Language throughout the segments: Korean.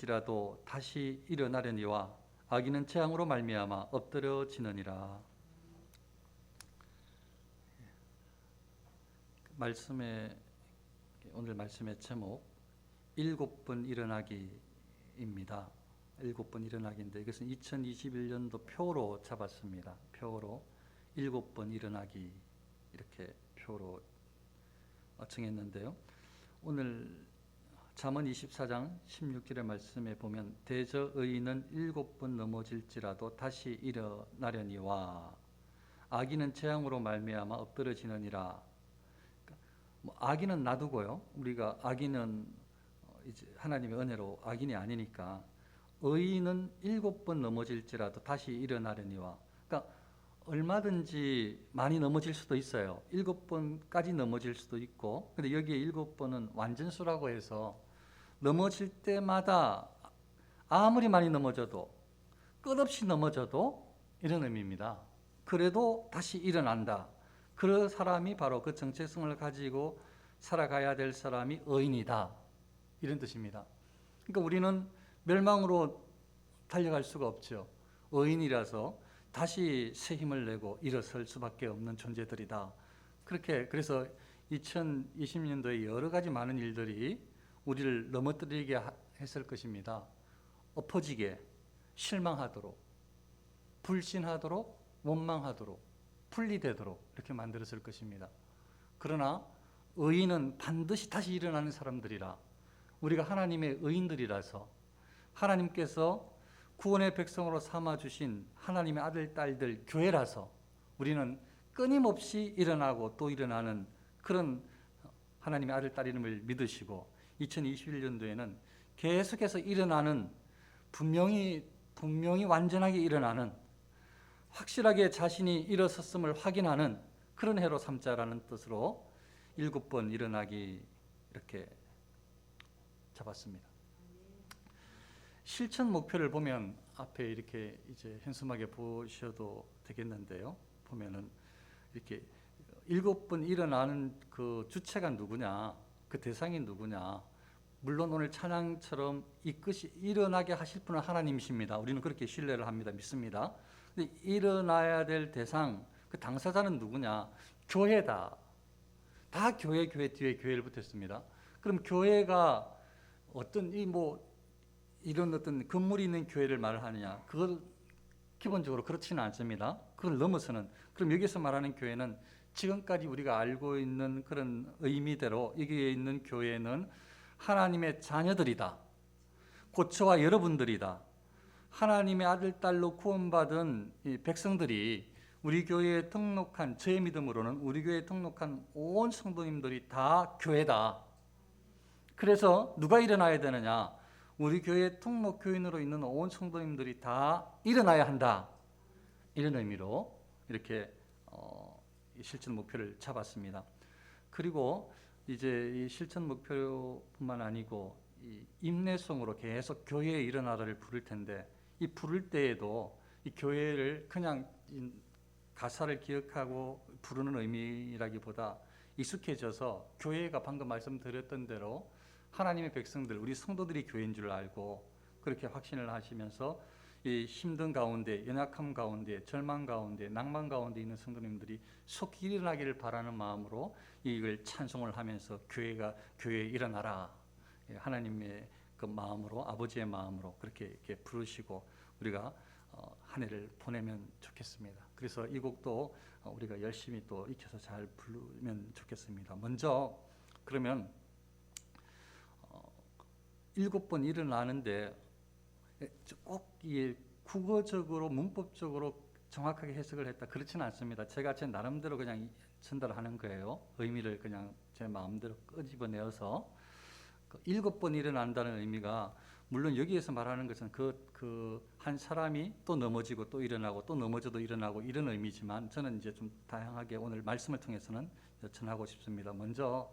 넘어질지라도 다시 일어나려니와 악인은 재앙으로 말미암아 엎드려지느니라. 오늘 말씀의 제목 7번 일어나기입니다. 7번 일어나기인데 이것은 2021년도 표로 잡았습니다. 표로 7번 일어나기 이렇게 표로 정했는데요. 오늘 잠언 24장 16절의 말씀에 보면 대저 의인은 7번 넘어질지라도 다시 일어나려니와 악인은 재앙으로 말미암아 엎드러지느니라. 악인은 놔두고요. 우리가 악인은 이제 하나님의 은혜로 악인이 아니니까 의인은 7번 넘어질지라도 다시 일어나려니와. 그러니까 얼마든지 많이 넘어질 수도 있어요. 7번까지 넘어질 수도 있고, 근데 여기에 7번은 완전수라고 해서 넘어질 때마다 아무리 많이 넘어져도 끝없이 넘어져도 이런 의미입니다. 그래도 다시 일어난다. 그 사람이 바로 그 정체성을 가지고 살아가야 될 사람이 의인이다. 이런 뜻입니다. 그러니까 우리는 멸망으로 달려갈 수가 없죠. 의인이라서 다시 새 힘을 내고 일어설 수밖에 없는 존재들이다. 그래서 2020년도에 여러 가지 많은 일들이 우리를 넘어뜨리게 했을 것입니다. 엎어지게, 실망하도록, 불신하도록, 원망하도록, 분리되도록 이렇게 만들었을 것입니다. 그러나 의인은 반드시 다시 일어나는 사람들이라, 우리가 하나님의 의인들이라서 하나님께서 구원의 백성으로 삼아주신 하나님의 아들, 딸들, 교회라서 우리는 끊임없이 일어나고 또 일어나는 그런 하나님의 아들, 딸임을 믿으시고 2021년도에는 계속해서 일어나는 분명히 완전하게 일어나는 확실하게 자신이 일어섰음을 확인하는 그런 해로 삼자라는 뜻으로 7번 일어나기 이렇게 잡았습니다. 실천 목표를 보면 앞에 이렇게 이제 현수막에 보셔도 되겠는데요. 보면은 이렇게 7번 일어나는 그 주체가 누구냐, 그 대상이 누구냐. 물론 오늘 찬양처럼 이것이 일어나게 하실 분은 하나님이십니다. 우리는 그렇게 신뢰를 합니다. 믿습니다. 근데 일어나야 될 대상, 그 당사자는 누구냐? 교회다. 다 교회 뒤에 교회를 붙였습니다. 그럼 교회가 이런 어떤 건물이 있는 교회를 말하느냐? 그걸 기본적으로 그렇지는 않습니다. 그걸 넘어서는, 그럼 여기서 말하는 교회는 지금까지 우리가 알고 있는 그런 의미대로 여기에 있는 교회는 하나님의 자녀들이다. 곧 저와 여러분들이다. 하나님의 아들, 딸로 구원받은 이 백성들이 우리 교회에 등록한, 저의 믿음으로는 우리 교회에 등록한 온 성도님들이 다 교회다. 그래서 누가 일어나야 되느냐? 우리 교회 등록 교인으로 있는 온 성도님들이 다 일어나야 한다. 이런 의미로 이렇게 실천 목표를 잡았습니다. 그리고 이제 이 실천 목표뿐만 아니고 이 인내성으로 계속 교회에 일어나라를 부를 텐데, 이 부를 때에도 이 교회를 그냥 가사를 기억하고 부르는 의미라기보다 익숙해져서 교회가 방금 말씀드렸던 대로 하나님의 백성들, 우리 성도들이 교회인 줄 알고 그렇게 확신을 하시면서 이 힘든 가운데, 연약함 가운데, 절망 가운데, 낭만 가운데 있는 성도님들이 속히 일어나기를 바라는 마음으로 이걸 찬송을 하면서 교회에 일어나라. 하나님의 그 마음으로, 아버지의 마음으로 그렇게 이렇게 부르시고 우리가 한 해를 보내면 좋겠습니다. 그래서 이 곡도 우리가 열심히 또 익혀서 잘 부르면 좋겠습니다. 먼저 그러면 7번 일어나는데 꼭 이게 국어적으로 문법적으로 정확하게 해석을 했다, 그렇지는 않습니다. 제가 제 나름대로 그냥 전달하는 거예요. 의미를 그냥 제 마음대로 끄집어내어서 7번 일어난다는 의미가, 물론 여기에서 말하는 것은 그 한 사람이 또 넘어지고 또 일어나고 또 넘어져도 일어나고 이런 의미지만, 저는 이제 좀 다양하게 오늘 말씀을 통해서는 전하고 싶습니다. 먼저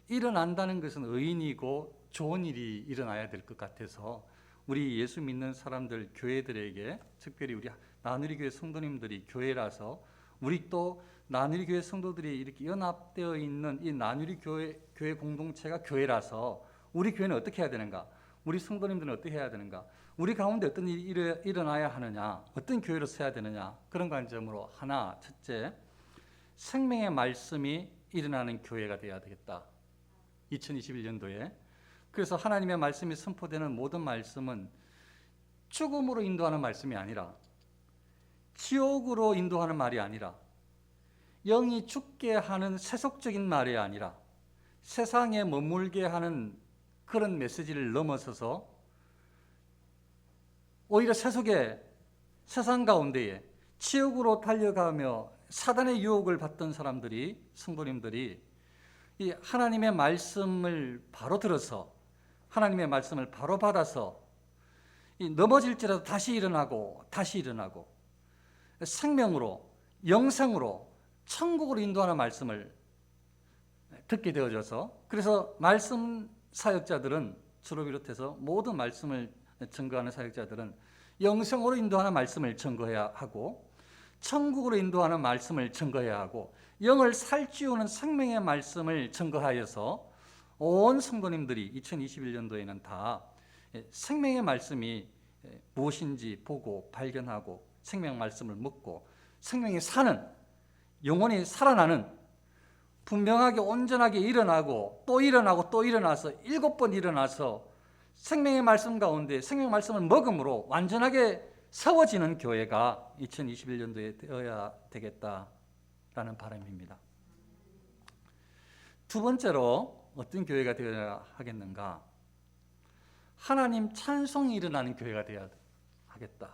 일어난다는 것은 의인이고 좋은 일이 일어나야 될 것 같아서 우리 예수 믿는 사람들, 교회들에게, 특별히 우리 나누리교회 성도님들이 교회라서, 우리 또 나누리교회 성도들이 이렇게 연합되어 있는 이 나누리교회 공동체가 교회라서 우리 교회는 어떻게 해야 되는가? 우리 성도님들은 어떻게 해야 되는가? 우리 가운데 어떤 일이 일어나야 하느냐? 어떤 교회로 서야 되느냐? 그런 관점으로 하나, 첫째, 생명의 말씀이 일어나는 교회가 되어야 되겠다. 2021년도에. 그래서 하나님의 말씀이 선포되는 모든 말씀은 죽음으로 인도하는 말씀이 아니라, 지옥으로 인도하는 말이 아니라, 영이 죽게 하는 세속적인 말이 아니라, 세상에 머물게 하는 그런 메시지를 넘어서서 오히려 세상 가운데에 지옥으로 달려가며 사단의 유혹을 받던 사람들이, 성도님들이 이 하나님의 말씀을 바로 들어서, 하나님의 말씀을 바로 받아서 넘어질지라도 다시 일어나고 생명으로, 영생으로, 천국으로 인도하는 말씀을 듣게 되어져서, 그래서 말씀 사역자들은, 주로 비롯해서 모든 말씀을 증거하는 사역자들은 영생으로 인도하는 말씀을 증거해야 하고, 천국으로 인도하는 말씀을 증거해야 하고, 영을 살찌우는 생명의 말씀을 증거하여서 온 성도님들이 2021년도에는 다 생명의 말씀이 무엇인지 보고 발견하고, 생명 말씀을 묻고, 생명이 사는, 영혼이 살아나는, 분명하게 온전하게 일어나고 또 일어나서 7번 일어나서 생명의 말씀 가운데 생명의 말씀을 먹음으로 완전하게 세워지는 교회가 2021년도에 되어야 되겠다라는 바람입니다. 두 번째로 어떤 교회가 되어야 하겠는가? 하나님 찬송이 일어나는 교회가 되어야 하겠다.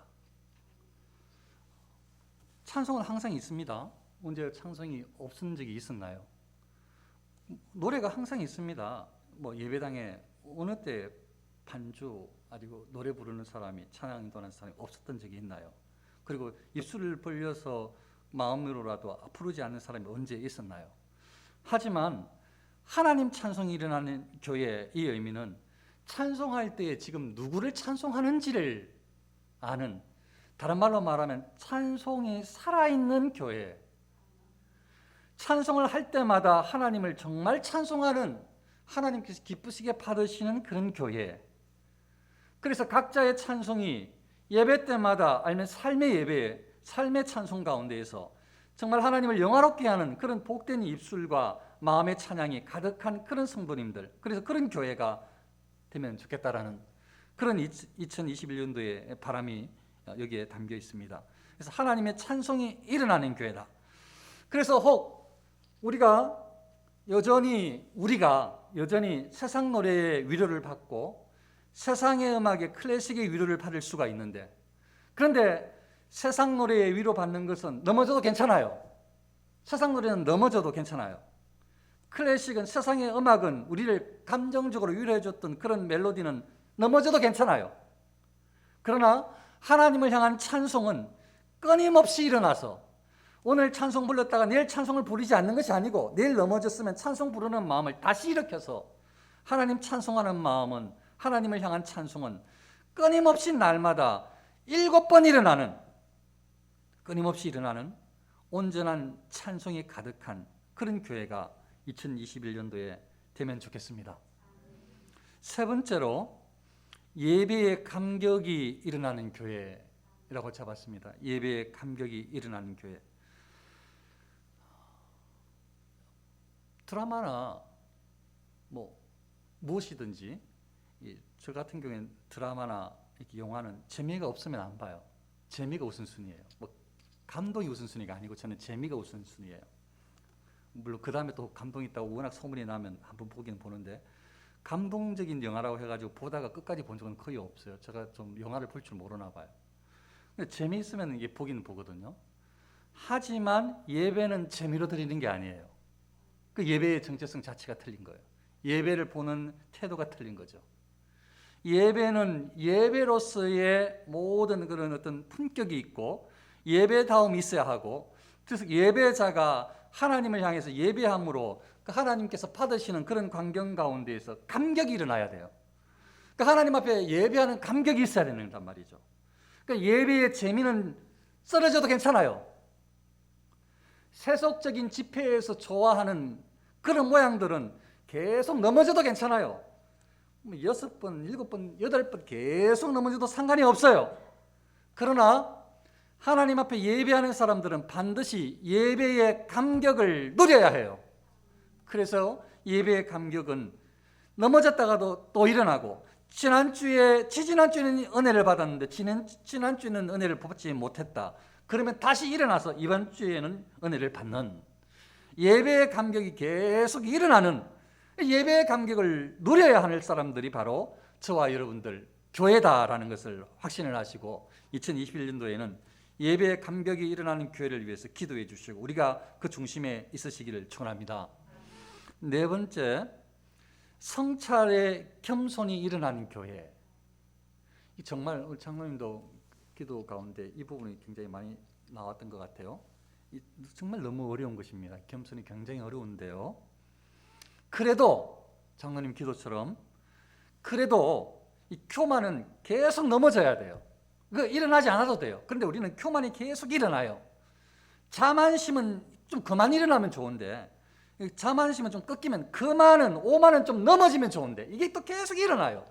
찬송은 항상 있습니다. 언제 찬송이 없은 적이 있었나요? 노래가 항상 있습니다. 예배당에 어느 때 반주 아니고 노래 부르는 사람이, 찬양 인도하는 사람이 없었던 적이 있나요? 그리고 입술을 벌려서 마음으로라도 부르지 않는 사람이 언제 있었나요? 하지만 하나님 찬송이 일어나는 교회의 이 의미는 찬송할 때에 지금 누구를 찬송하는지를 아는, 다른 말로 말하면 찬송이 살아있는 교회, 찬송을 할 때마다 하나님을 정말 찬송하는, 하나님께서 기쁘시게 받으시는 그런 교회. 그래서 각자의 찬송이 예배 때마다, 아니면 삶의 예배, 삶의 찬송 가운데에서 정말 하나님을 영화롭게 하는 그런 복된 입술과 마음의 찬양이 가득한 그런 성도님들, 그래서 그런 교회가 되면 좋겠다라는 그런 2021년도의 바람이 여기에 담겨 있습니다. 그래서 하나님의 찬송이 일어나는 교회다. 그래서 혹 우리가 여전히 세상 노래의 위로를 받고 세상의 음악의 클래식의 위로를 받을 수가 있는데, 그런데 세상 노래의 위로받는 것은 넘어져도 괜찮아요. 세상 노래는 넘어져도 괜찮아요. 클래식은, 세상의 음악은 우리를 감정적으로 위로해줬던 그런 멜로디는 넘어져도 괜찮아요. 그러나 하나님을 향한 찬송은 끊임없이 일어나서, 오늘 찬송 불렀다가 내일 찬송을 부르지 않는 것이 아니고, 내일 넘어졌으면 찬송 부르는 마음을 다시 일으켜서 하나님 찬송하는 마음은, 하나님을 향한 찬송은 끊임없이 날마다 7번 일어나는, 끊임없이 일어나는 온전한 찬송이 가득한 그런 교회가 2021년도에 되면 좋겠습니다. 세 번째로 예배의 감격이 일어나는 교회라고 잡았습니다. 예배의 감격이 일어나는 교회. 드라마나 무엇이든지, 저 같은 경우에는 드라마나 이렇게 영화는 재미가 없으면 안 봐요. 재미가 우선순위예요. 감동이 우선순위가 아니고 저는 재미가 우선순위예요. 물론 그 다음에 또 감동이 있다고 워낙 소문이 나면 한번 보기는 보는데, 감동적인 영화라고 해가지고 보다가 끝까지 본 적은 거의 없어요. 제가 좀 영화를 볼 줄 모르나 봐요. 근데 재미있으면 이게 보기는 보거든요. 하지만 예배는 재미로 드리는 게 아니에요. 그 예배의 정체성 자체가 틀린 거예요. 예배를 보는 태도가 틀린 거죠. 예배는 예배로서의 모든 그런 어떤 품격이 있고 예배다움이 있어야 하고, 그래서 예배자가 하나님을 향해서 예배함으로 하나님께서 받으시는 그런 광경 가운데에서 감격이 일어나야 돼요. 그러니까 하나님 앞에 예배하는 감격이 있어야 된단 말이죠. 그러니까 예배의 재미는 쓰러져도 괜찮아요. 세속적인 집회에서 좋아하는 그런 모양들은 계속 넘어져도 괜찮아요. 뭐 6번, 7번, 8번 계속 넘어져도 상관이 없어요. 그러나 하나님 앞에 예배하는 사람들은 반드시 예배의 감격을 누려야 해요. 그래서 예배의 감격은 넘어졌다가도 또 일어나고, 지지난주에는 은혜를 받았는데 지난주에는 은혜를 받지 못했다. 그러면 다시 일어나서 이번 주에는 은혜를 받는, 예배의 감격이 계속 일어나는, 예배의 감격을 누려야 하는 사람들이 바로 저와 여러분들 교회다라는 것을 확신을 하시고, 2021년도에는 예배의 감격이 일어나는 교회를 위해서 기도해 주시고 우리가 그 중심에 있으시기를 축원합니다. 네 번째, 성찰의 겸손이 일어나는 교회. 정말 우리 장로님도 기도 가운데 이 부분이 굉장히 많이 나왔던 것 같아요. 정말 너무 어려운 것입니다. 겸손이 굉장히 어려운데요. 그래도 장로님 기도처럼 그래도 이 교만은 계속 넘어져야 돼요. 일어나지 않아도 돼요. 그런데 우리는 교만이 계속 일어나요. 자만심은 좀 그만 일어나면 좋은데, 자만심은 좀 꺾이면, 그만은 오만은 좀 넘어지면 좋은데, 이게 또 계속 일어나요.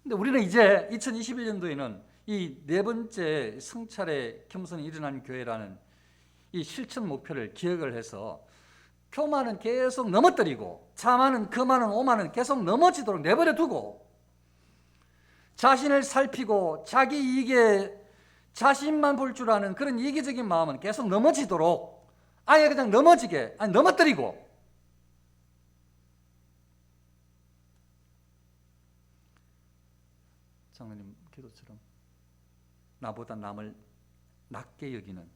근데 우리는 이제 2021년도에는 이 네 번째 성찰의 겸손이 일어나는 교회라는 이 실천 목표를 기억을 해서 교만은 계속 넘어뜨리고, 자만은, 그만은, 오만은 계속 넘어지도록 내버려 두고, 자신을 살피고 자기 이익에 자신만 볼 줄 아는 그런 이기적인 마음은 계속 넘어지도록, 아예 그냥 넘어지게, 넘어뜨리고, 장로님 기도처럼 나보다 남을 낮게 여기는,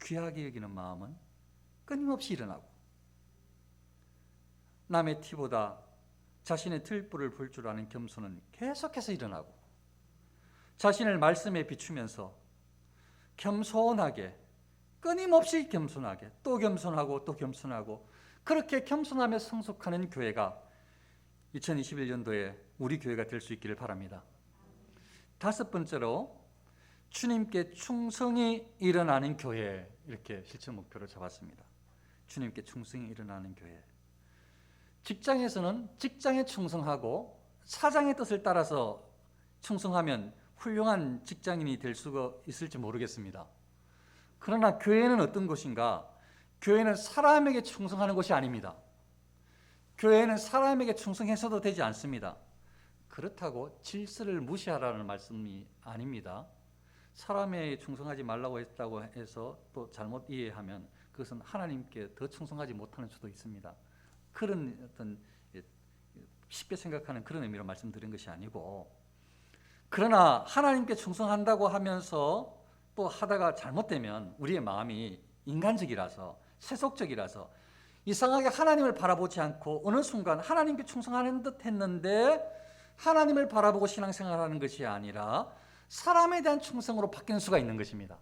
귀하게 여기는 마음은 끊임없이 일어나고, 남의 티보다 자신의 들보를 볼 줄 아는 겸손은 계속해서 일어나고, 자신을 말씀에 비추면서 겸손하게, 끊임없이 겸손하게, 또 겸손하고 또 겸손하고, 그렇게 겸손하며 성숙하는 교회가 2021년도에 우리 교회가 될 수 있기를 바랍니다. 다섯 번째로, 주님께 충성이 일어나는 교회, 이렇게 실천 목표를 잡았습니다. 주님께 충성이 일어나는 교회. 직장에서는 직장에 충성하고 사장의 뜻을 따라서 충성하면 훌륭한 직장인이 될 수가 있을지 모르겠습니다. 그러나 교회는 어떤 곳인가? 교회는 사람에게 충성하는 곳이 아닙니다. 교회는 사람에게 충성해서도 되지 않습니다. 그렇다고 질서를 무시하라는 말씀이 아닙니다. 사람에게 충성하지 말라고 했다고 해서 또 잘못 이해하면 그것은 하나님께 더 충성하지 못하는 수도 있습니다. 그런 어떤 쉽게 생각하는 그런 의미로 말씀드린 것이 아니고, 그러나 하나님께 충성한다고 하면서 또 하다가 잘못되면 우리의 마음이 인간적이라서, 세속적이라서 이상하게 하나님을 바라보지 않고 어느 순간 하나님께 충성하는 듯 했는데 하나님을 바라보고 신앙생활하는 것이 아니라 사람에 대한 충성으로 바뀌는 수가 있는 것입니다.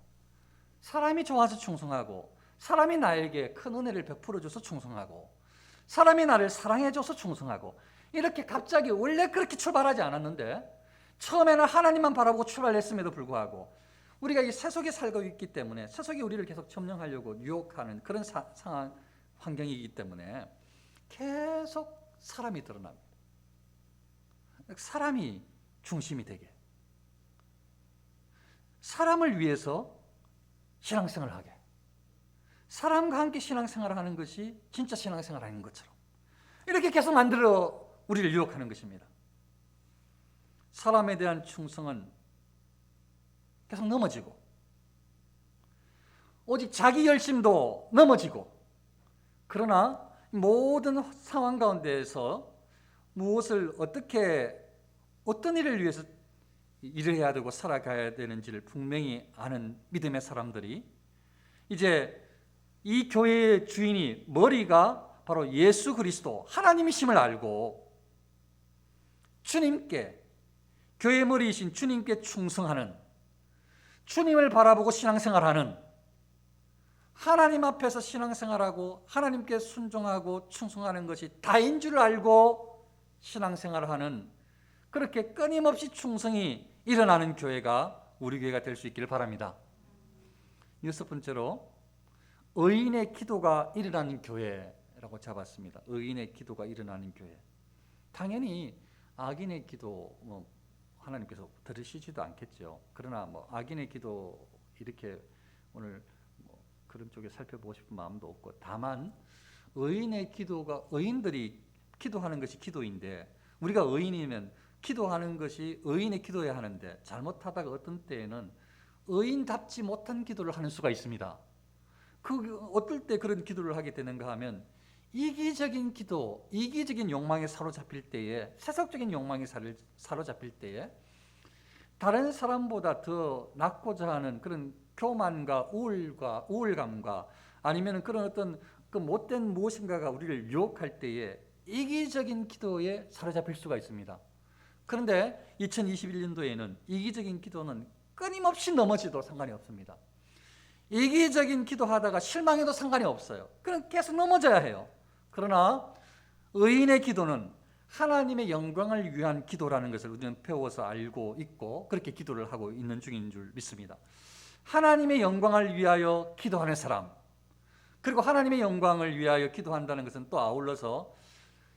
사람이 좋아서 충성하고, 사람이 나에게 큰 은혜를 베풀어줘서 충성하고, 사람이 나를 사랑해줘서 충성하고, 이렇게 갑자기 원래 그렇게 출발하지 않았는데 처음에는 하나님만 바라보고 출발했음에도 불구하고 우리가 이 세속에 살고 있기 때문에, 세속이 우리를 계속 점령하려고 유혹하는 그런 상황, 환경이기 때문에 계속 사람이 드러납니다. 사람이 중심이 되게, 사람을 위해서 신앙생활을 하게, 사람과 함께 신앙생활을 하는 것이 진짜 신앙생활을 하는 것처럼 이렇게 계속 만들어 우리를 유혹하는 것입니다. 사람에 대한 충성은 계속 넘어지고, 오직 자기 열심도 넘어지고, 그러나 모든 상황 가운데에서 무엇을 어떻게, 어떤 일을 위해서 일을 해야 되고 살아가야 되는지를 분명히 아는 믿음의 사람들이, 이제 이 교회의 주인이, 머리가 바로 예수 그리스도 하나님이심을 알고 주님께, 교회의 머리이신 주님께 충성하는, 주님을 바라보고 신앙생활하는, 하나님 앞에서 신앙생활하고 하나님께 순종하고 충성하는 것이 다인 줄 알고 신앙생활하는, 그렇게 끊임없이 충성이 일어나는 교회가 우리 교회가 될 수 있기를 바랍니다. 여섯 번째로, 의인의 기도가 일어나는 교회라고 잡았습니다. 의인의 기도가 일어나는 교회. 당연히 악인의 기도 뭐 하나님께서 들으시지도 않겠죠. 그러나 뭐 악인의 기도 이렇게 오늘 뭐 그런 쪽에 살펴보고 싶은 마음도 없고, 다만 의인의 기도가, 의인들이 기도하는 것이 기도인데 우리가 의인이면 기도하는 것이 의인의 기도해야 하는데 잘못하다가 어떤 때에는 의인답지 못한 기도를 하는 수가 있습니다. 어떨 때 그런 기도를 하게 되는가 하면 이기적인 기도, 이기적인 욕망에 사로잡힐 때에, 세속적인 욕망에 사로잡힐 때에 다른 사람보다 더 낫고자 하는 그런 교만과 우울감과 아니면 그런 어떤 그 못된 무엇인가가 우리를 유혹할 때에 이기적인 기도에 사로잡힐 수가 있습니다. 그런데 2021년도에는 이기적인 기도는 끊임없이 넘어지도 상관이 없습니다. 이기적인 기도하다가 실망해도 상관이 없어요. 그럼 계속 넘어져야 해요. 그러나 의인의 기도는 하나님의 영광을 위한 기도라는 것을 우리는 배워서 알고 있고 그렇게 기도를 하고 있는 중인 줄 믿습니다. 하나님의 영광을 위하여 기도하는 사람, 그리고 하나님의 영광을 위하여 기도한다는 것은 또 아울러서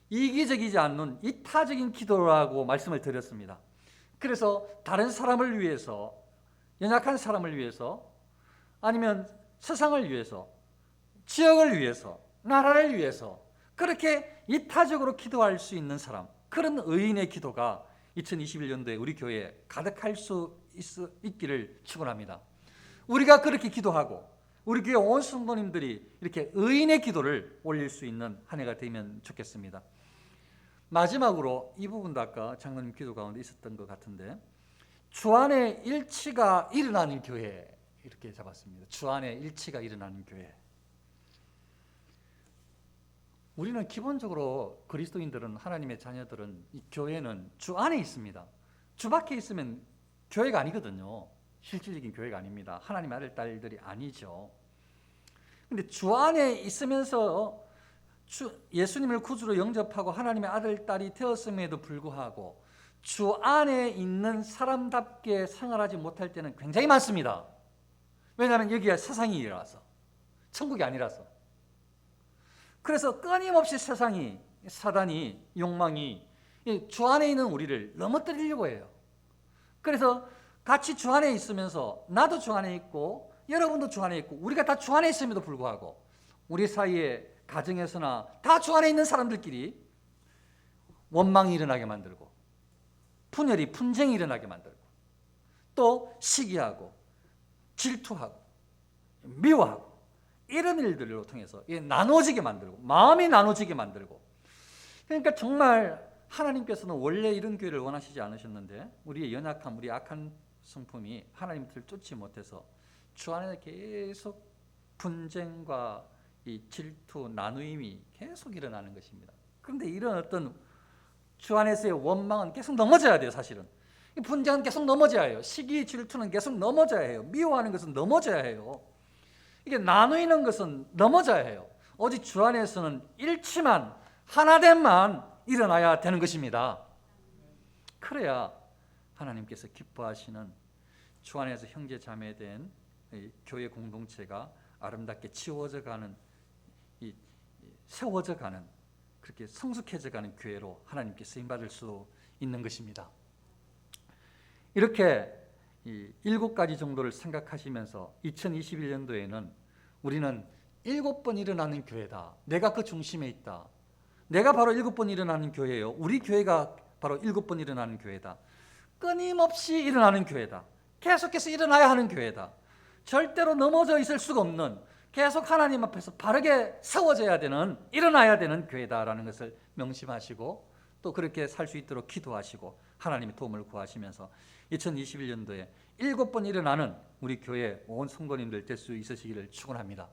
이기적이지 않는 이타적인 기도라고 말씀을 드렸습니다. 그래서 다른 사람을 위해서, 연약한 사람을 위해서, 아니면 세상을 위해서, 지역을 위해서, 나라를 위해서 그렇게 이타적으로 기도할 수 있는 사람, 그런 의인의 기도가 2021년도에 우리 교회에 가득할 수 있기를 축원합니다. 우리가 그렇게 기도하고 우리 교회 온 성도님들이 이렇게 의인의 기도를 올릴 수 있는 한 해가 되면 좋겠습니다. 마지막으로 이 부분도 아까 장로님 기도 가운데 있었던 것 같은데, 주 안에 일치가 일어나는 교회, 이렇게 잡았습니다. 주 안에 일치가 일어나는 교회. 우리는 기본적으로 그리스도인들은, 하나님의 자녀들은 이 교회는 주 안에 있습니다. 주 밖에 있으면 교회가 아니거든요. 실질적인 교회가 아닙니다. 하나님의 아들, 딸들이 아니죠. 근데 주 안에 있으면서 예수님을 구주로 영접하고 하나님의 아들, 딸이 되었음에도 불구하고 주 안에 있는 사람답게 생활하지 못할 때는 굉장히 많습니다. 왜냐하면 여기가 세상이라서, 천국이 아니라서. 그래서 끊임없이 세상이, 사단이, 욕망이 주 안에 있는 우리를 넘어뜨리려고 해요. 그래서 같이 주 안에 있으면서 나도 주 안에 있고 여러분도 주 안에 있고 우리가 다 주 안에 있음에도 불구하고 우리 사이에 가정에서나 다 주 안에 있는 사람들끼리 원망이 일어나게 만들고 분열이, 분쟁이 일어나게 만들고 또 시기하고 질투하고 미워하고 이런 일들로 통해서 나눠지게 만들고 마음이 나눠지게 만들고, 그러니까 정말 하나님께서는 원래 이런 교회를 원하시지 않으셨는데 우리의 연약함, 우리의 악한 성품이 하나님 뜻을 쫓지 못해서 주 안에 계속 분쟁과 이 질투, 나누임이 계속 일어나는 것입니다. 그런데 이런 어떤 주 안에서의 원망은 계속 넘어져야 돼요. 사실은 이 분쟁은 계속 넘어져야 해요. 시기, 질투는 계속 넘어져야 해요. 미워하는 것은 넘어져야 해요. 이게 나누이는 것은 넘어져야 해요. 오직 주 안에서는 일치만, 하나됨만 일어나야 되는 것입니다. 그래야 하나님께서 기뻐하시는 주 안에서 형제 자매된 교회 공동체가 아름답게 치워져 가는, 세워져 가는, 그렇게 성숙해져 가는 교회로 하나님께 쓰임받을 수 있는 것입니다. 이렇게 7가지 정도를 생각하시면서 2021년도에는 우리는 7번 일어나는 교회다. 내가 그 중심에 있다. 내가 바로 7번 일어나는 교회예요. 우리 교회가 바로 7번 일어나는 교회다. 끊임없이 일어나는 교회다. 계속해서 일어나야 하는 교회다. 절대로 넘어져 있을 수가 없는, 계속 하나님 앞에서 바르게 세워져야 되는, 일어나야 되는 교회다라는 것을 명심하시고 또 그렇게 살 수 있도록 기도하시고 하나님의 도움을 구하시면서 2021년도에 7번 일어나는 우리 교회 온 성도님들 될 수 있으시기를 축원합니다.